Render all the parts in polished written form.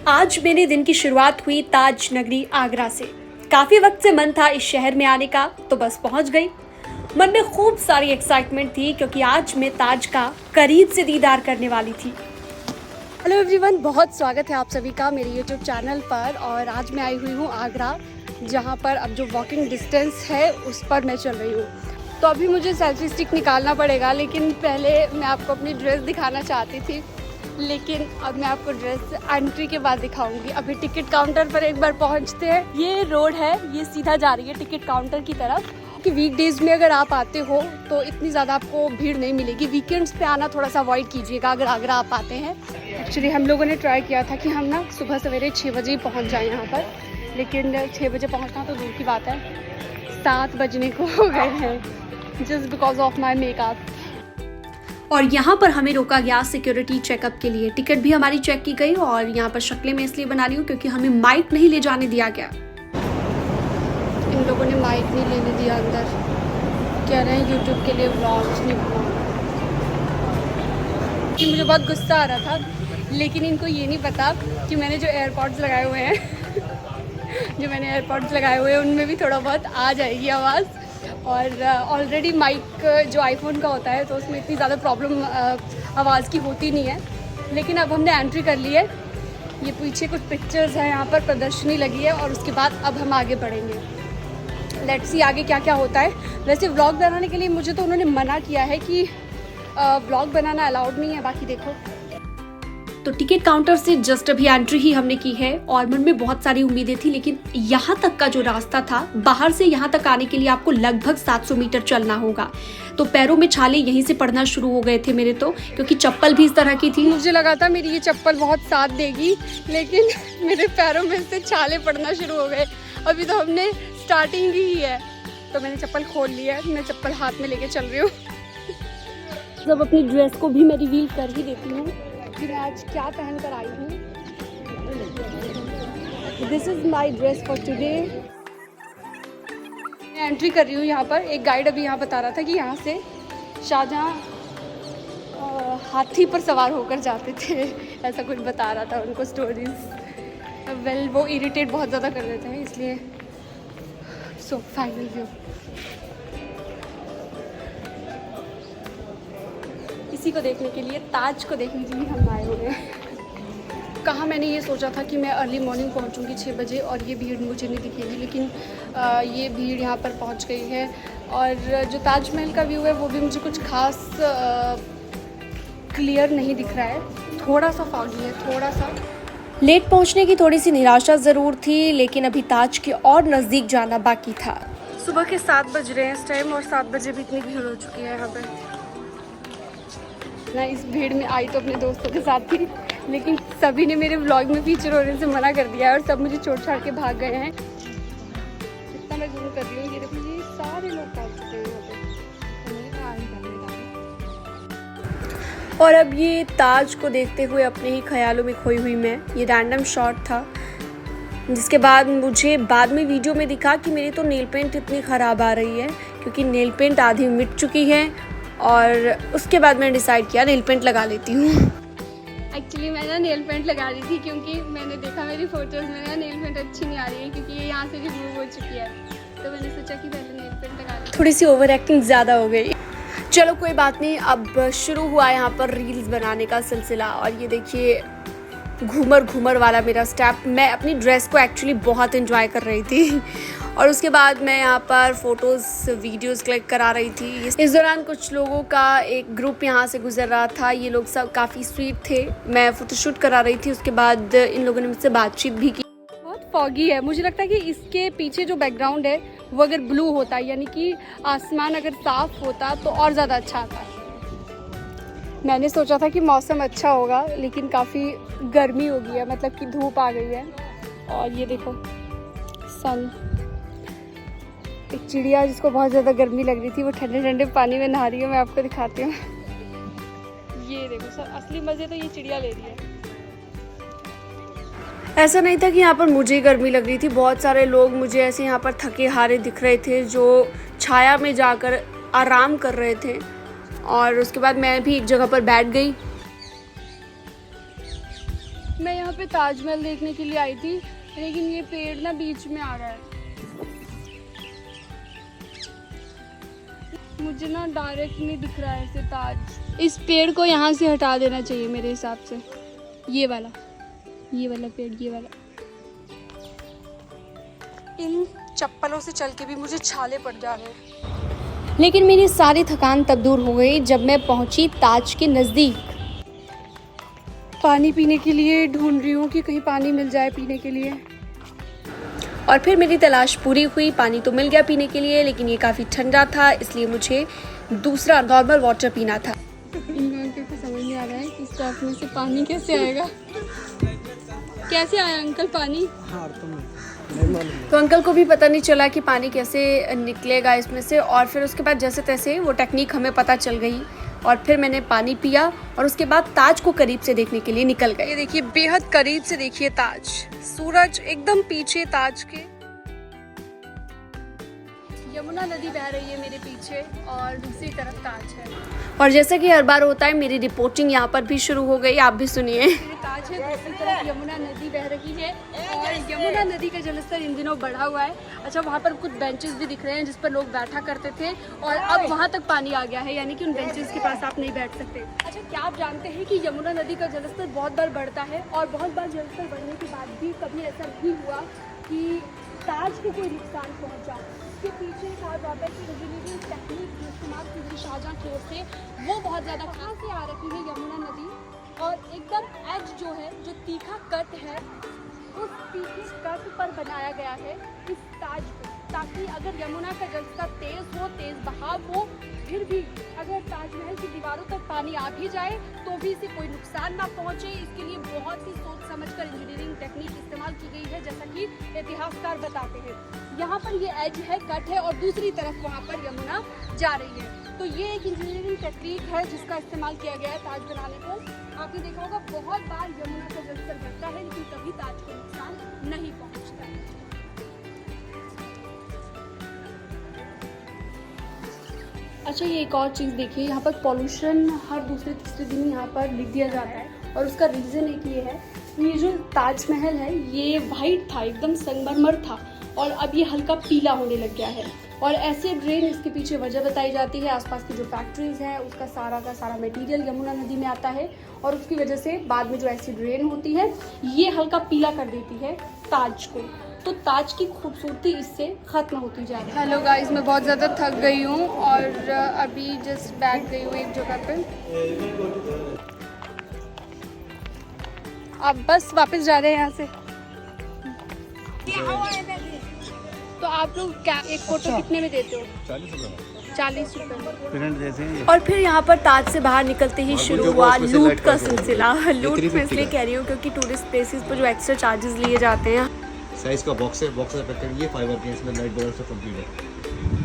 आज मेरे दिन की शुरुआत हुई ताज नगरी आगरा से। काफी वक्त से मन था इस शहर में आने का, तो बस पहुंच गई। मन में खूब सारी एक्साइटमेंट थी क्योंकि आज मैं ताज का करीब से दीदार करने वाली थी। हेलो एवरीवन, बहुत स्वागत है आप सभी का मेरे यूट्यूब चैनल पर। और आज मैं आई हुई हूँ आगरा, जहाँ पर अब जो वॉकिंग डिस्टेंस है उस पर मैं चल रही हूँ। तो अभी मुझे सेल्फी स्टिक निकालना पड़ेगा, लेकिन पहले मैं आपको अपनी ड्रेस दिखाना चाहती थी, लेकिन अब मैं आपको ड्रेस एंट्री के बाद दिखाऊंगी। अभी टिकट काउंटर पर एक बार पहुंचते हैं। ये रोड है, ये सीधा जा रही है टिकट काउंटर की तरफ। कि वीकडेज में अगर आप आते हो तो इतनी ज़्यादा आपको भीड़ नहीं मिलेगी। वीकेंड्स पे आना थोड़ा सा अवॉइड कीजिएगा अगर आगरा आप आते हैं। एक्चुअली हम लोगों ने ट्राई किया था कि हम ना सुबह सवेरे 6 बजे ही पहुँच जाएँ यहाँ पर, लेकिन 6 बजे पहुँचना तो दूर की बात है, 7 बजने को हो गए हैं just because of my makeup. और यहाँ पर हमें रोका गया सिक्योरिटी चेकअप के लिए। टिकट भी हमारी चेक की गई और यहाँ पर शक्लें मैं इसलिए बना रही हूँ क्योंकि हमें माइक नहीं ले जाने दिया गया। इन लोगों ने माइक नहीं लेने दिया अंदर, कह रहे हैं यूट्यूब के लिए व्लॉग्स नहीं बनाओ। कि मुझे बहुत गुस्सा आ रहा था, लेकिन इनको ये नहीं पता कि मैंने जो एयरपॉड्स लगाए हुए हैं उनमें भी थोड़ा बहुत आ जाएगी आवाज़। और ऑलरेडी माइक जो आईफोन का होता है तो उसमें इतनी ज़्यादा प्रॉब्लम आवाज़ की होती नहीं है। लेकिन अब हमने एंट्री कर ली है। ये पीछे कुछ पिक्चर्स हैं, यहाँ पर प्रदर्शनी लगी है और उसके बाद अब हम आगे बढ़ेंगे। लेट्स सी आगे क्या क्या होता है। वैसे व्लॉग बनाने के लिए मुझे तो उन्होंने मना किया है कि व्लॉग बनाना अलाउड नहीं है, बाकी देखो। तो टिकट काउंटर से जस्ट अभी एंट्री ही हमने की है और मन में बहुत सारी उम्मीदें थी, लेकिन यहाँ तक का जो रास्ता था, बाहर से यहाँ तक आने के लिए आपको लगभग 700 मीटर चलना होगा। तो पैरों में छाले यहीं से पड़ना शुरू हो गए थे मेरे तो, क्योंकि चप्पल भी इस तरह की थी। मुझे लगा था मेरी ये चप्पल बहुत साथ देगी, लेकिन मेरे पैरों में से छाले पड़ना शुरू हो गए। अभी तो हमने स्टार्टिंग ही है। तो मैंने चप्पल खोल ली है, मैं चप्पल हाथ में लेके चल रही हूँ। जब अपनी ड्रेस को भी मैं रिवील कर ही देती हूँ कि मैं आज क्या पहन कर आई हूँ। This is my dress for today. मैं एंट्री कर रही हूँ यहाँ पर। एक गाइड अभी यहाँ बता रहा था कि यहाँ से शाहजहाँ हाथी पर सवार होकर जाते थे, ऐसा कुछ बता रहा था उनको स्टोरीज। वेल वो इरिटेट बहुत ज़्यादा कर देते हैं, इसलिए सो फाइनल व्यू। इसी को देखने के लिए, ताज को देखने के लिए हम आए हुए हैं। कहाँ मैंने ये सोचा था कि मैं अर्ली मॉर्निंग पहुँचूँगी 6 बजे और ये भीड़ मुझे नहीं दिखेगी, लेकिन ये भीड़ यहाँ पर पहुँच गई है। और जो ताजमहल का व्यू है वो भी मुझे कुछ खास क्लियर नहीं दिख रहा है, थोड़ा सा फॉगी है, थोड़ा सा। लेट पहुँचने की थोड़ी सी निराशा ज़रूर थी, लेकिन अभी ताज के और नज़दीक जाना बाकी था। सुबह के 7 बज रहे हैं इस टाइम और 7 बजे भी इतनी भीड़ हो चुकी है यहाँ पर। मैं इस भीड़ में आई तो अपने दोस्तों के साथ थी, लेकिन सभी ने मेरे व्लॉग में फीचर होने से मना कर दिया और सब मुझे छोड़ छाड़ के भाग गए हैं। इतना मैं जूम कर रही हूँ, ये देखो, ये सारे लोग पहुँच चुके हैं और अब ये ताज को देखते हुए अपने ही ख्यालों में खोई हुई मैं। ये रैंडम शॉट था, जिसके बाद मुझे बाद में वीडियो में दिखा कि मेरी तो नेल पेंट इतनी ख़राब आ रही है, क्योंकि नेल पेंट आधी मिट चुकी है। और उसके बाद मैंने डिसाइड किया नेल पेंट लगा लेती हूँ। एक्चुअली मैं ना नेल पेंट लगा रही थी क्योंकि मैंने देखा मेरी फोटोज़ में ना नेल पेंट अच्छी नहीं आ रही है, क्योंकि ये यहाँ से रिमूव हो चुकी है। तो मैंने सोचा कि पहले नेल पेंट लगा ली। थोड़ी सी ओवर एक्टिंग ज़्यादा हो गई। चलो कोई बात नहीं। अब शुरू हुआ यहाँ पर रील्स बनाने का सिलसिला। और ये देखिए घूमर वाला मेरा स्टेप। मैं अपनी ड्रेस को एक्चुअली बहुत एंजॉय कर रही थी और उसके बाद मैं यहाँ पर फ़ोटोज़ वीडियोज़ क्लिक करा रही थी। इस दौरान कुछ लोगों का एक ग्रुप यहाँ से गुजर रहा था। ये लोग सब काफ़ी स्वीट थे। मैं फ़ोटोशूट करा रही थी, उसके बाद इन लोगों ने मुझसे बातचीत भी की। बहुत फॉगी है, मुझे लगता है कि इसके पीछे जो बैकग्राउंड है वो अगर ब्लू होता, यानी कि आसमान अगर साफ़ होता तो और ज़्यादा अच्छा आता। मैंने सोचा था कि मौसम अच्छा होगा, लेकिन काफ़ी गर्मी हो गई है, मतलब कि धूप आ गई है। और ये देखो सन, एक चिड़िया जिसको बहुत ज़्यादा गर्मी लग रही थी वो ठंडे ठंडे पानी में नहा रही है। मैं आपको दिखाती हूँ। ये देखो सर, असली मज़े तो ये चिड़िया ले रही है। ऐसा नहीं था कि यहाँ पर मुझे गर्मी लग रही थी। बहुत सारे लोग मुझे ऐसे यहाँ पर थके हारे दिख रहे थे जो छाया में जाकर आराम कर रहे थे। और उसके बाद मैं भी एक जगह पर बैठ गई। मैं यहाँ पे ताजमहल देखने के लिए आई थी, लेकिन ये पेड़ ना बीच में आ रहा है। मुझे ना डायरेक्ट नहीं दिख रहा है ऐसे ताज। इस पेड़ को यहाँ से हटा देना चाहिए मेरे हिसाब से। ये वाला पेड़, ये वाला। इन चप्पलों से चल के भी मुझे छाले पड़ जा रहे हैं। लेकिन मेरी सारी थकान तब दूर हो गई जब मैं पहुंची ताज के नज़दीक। पानी पीने के लिए ढूंढ रही हूँ कि कहीं पानी मिल जाए पीने के लिए। और फिर मेरी तलाश पूरी हुई, पानी तो मिल गया पीने के लिए, लेकिन ये काफ़ी ठंडा था, इसलिए मुझे दूसरा नॉर्मल वाटर पीना था। इन अंकल को समझ नहीं आ रहा है कि स्टॉक में से पानी कैसे आएगा। कैसे आया अंकल पानी? तो अंकल को भी पता नहीं चला कि पानी कैसे निकलेगा इसमें से, और फिर उसके बाद जैसे तैसे वो टेक्निक हमें पता चल गई और फिर मैंने पानी पिया और उसके बाद ताज को करीब से देखने के लिए निकल गए। ये देखिए बेहद करीब से देखिए ताज, सूरज एकदम पीछे ताज के। यमुना नदी बह रही है मेरे पीछे और दूसरी तरफ ताज है। और जैसा कि हर बार होता है मेरी रिपोर्टिंग यहाँ पर भी शुरू हो गई, आप भी सुनिए। ताज है, दूसरी तरफ यमुना नदी बह रही है और यमुना नदी का जलस्तर इन दिनों बढ़ा हुआ है। अच्छा, वहाँ पर कुछ बेंचेस भी दिख रहे हैं जिस पर लोग बैठा करते थे और अब वहाँ तक पानी आ गया है, यानी कि उन बेंचेस के पास आप नहीं बैठ सकते। अच्छा, क्या आप जानते हैं कि यमुना नदी का जलस्तर बहुत बार बढ़ता है और बहुत बार जलस्तर बढ़ने के बाद भी कभी ऐसा नहीं हुआ कि ताज को कोई नुकसान पहुँचा। इसके पीछे कहा जाता है कि इंजीनियरिंग टेक्निक जो इस्तेमाल की गई शाहजहाँ की ओर से वो बहुत ज़्यादा कहाँ से आ रही है यमुना नदी, और एकदम एज जो है, जो तीखा कट है, उस तीखे कट पर बनाया गया है इस ताज को, ताकि अगर यमुना का जलस्तर तेज़ हो, तेज़ बहाव हो, फिर भी अगर ताजमहल की दीवारों तक पानी आ भी जाए तो भी इसे कोई नुकसान ना पहुंचे। इसके लिए बहुत ही सोच समझकर इंजीनियरिंग टेक्निक इस्तेमाल की गई है, जैसा कि इतिहासकार बताते हैं। यहाँ पर ये एज है, कट है, और दूसरी तरफ वहाँ पर यमुना जा रही है। तो ये एक इंजीनियरिंग टेक्निक है जिसका इस्तेमाल किया गया है ताज बनाने को। आपने देखा होगा बहुत बार यमुना का जलस्तर बढ़ता है लेकिन कभी ताज को नुकसान नहीं पहुँचता। अच्छा, ये एक और चीज़ देखिए, यहाँ पर पॉल्यूशन हर दूसरे तीसरे दिन यहाँ पर लिख दिया जाता है, और उसका रीज़न एक ये है, ये जो ताजमहल है ये वाइट था, एकदम संगमरमर था, और अब ये हल्का पीला होने लग गया है। और ऐसे ड्रेन इसके पीछे वजह बताई जाती है, आसपास की जो फैक्ट्रीज़ हैं उसका सारा का सारा मटेरियल यमुना नदी में आता है, और उसकी वजह से बाद में जो ऐसी ड्रेन होती है ये हल्का पीला कर देती है ताज को, तो ताज की खूबसूरती इससे ख़त्म होती जा रही है। हेलो गाइस, मैं बहुत ज़्यादा थक गई हूँ और अभी जस्ट बैठ गई हूँ एक जगह पे। अब बस वापस जा रहे हैं यहाँ से। तो आप लोग क्या एक फ़ोटो कितने में देते हो? 40 रुपये। और फिर यहाँ पर ताज से बाहर निकलते ही शुरू हुआ लूट का सिलसिला। लूट मैं इसलिए कह रही हूँ क्योंकि टूरिस्ट प्लेसेस पर जो एक्स्ट्रा चार्जेस लिए जाते हैं। साइज का बॉक्स है, बॉक्स पैकेट, ये फाइबर के, इसमें लाइट बल्ब से कंप्लीट है।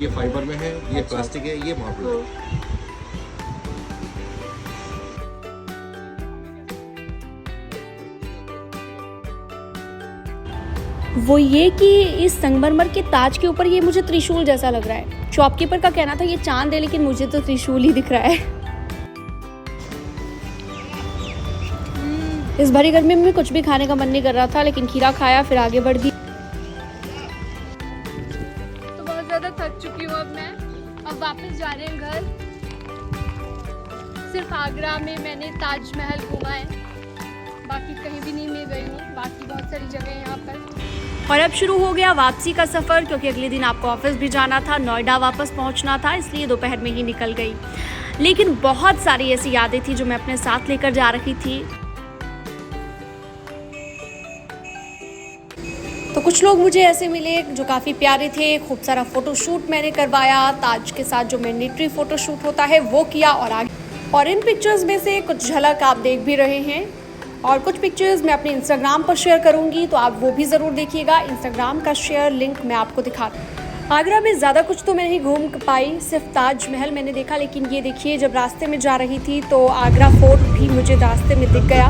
ये फाइबर में है, ये प्लास्टिक है, ये मार्बल है। वो ये कि इस संगमरमर के ताज के ऊपर ये मुझे त्रिशूल जैसा लग रहा है। शॉपकीपर का कहना था ये चांद है, लेकिन मुझे तो त्रिशूल ही दिख रहा है। इस भरी गर्मी में कुछ भी खाने का मन नहीं कर रहा था, लेकिन खीरा खाया, फिर आगे बढ़ दी। तो बहुत ज़्यादा थक चुकी हूँ अब मैं, अब वापस जा रहे हैं घर। सिर्फ आगरा में मैंने ताजमहल घूमा है, बाकी कहीं भी नहीं मैं गई हूँ, बाकी बहुत सारी जगह हैं यहाँ पर। और अब शुरू हो गया वापसी का सफ़र, क्योंकि अगले दिन आपको ऑफिस भी जाना था, नोएडा वापस पहुँचना था, इसलिए दोपहर में ही निकल गई। लेकिन बहुत सारी ऐसी यादें थी जो मैं अपने साथ लेकर जा रही थी। तो कुछ लोग मुझे ऐसे मिले जो काफ़ी प्यारे थे, खूब सारा फ़ोटोशूट मैंने करवाया, ताज के साथ जो मैंडेटरी फ़ोटोशूट होता है वो किया, और इन पिक्चर्स में से कुछ झलक आप देख भी रहे हैं, और कुछ पिक्चर्स मैं अपने इंस्टाग्राम पर शेयर करूंगी, तो आप वो भी ज़रूर देखिएगा। इंस्टाग्राम का शेयर लिंक मैं आपको दिखाती हूँ। आगरा में ज़्यादा कुछ तो मैं नहीं घूम पाई, सिर्फ ताजमहल मैंने देखा, लेकिन ये देखिए जब रास्ते में जा रही थी तो आगरा फोर्ट भी मुझे रास्ते में दिख गया।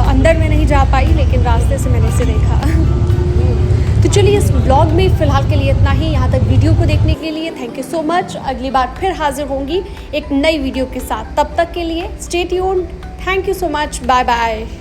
अंदर में नहीं जा पाई, लेकिन रास्ते से मैंने इसे देखा। तो चलिए इस ब्लॉग में फ़िलहाल के लिए इतना ही। यहाँ तक वीडियो को देखने के लिए थैंक यू सो मच। अगली बार फिर हाजिर होंगी एक नई वीडियो के साथ, तब तक के लिए stay tuned. Thank you so much, bye bye.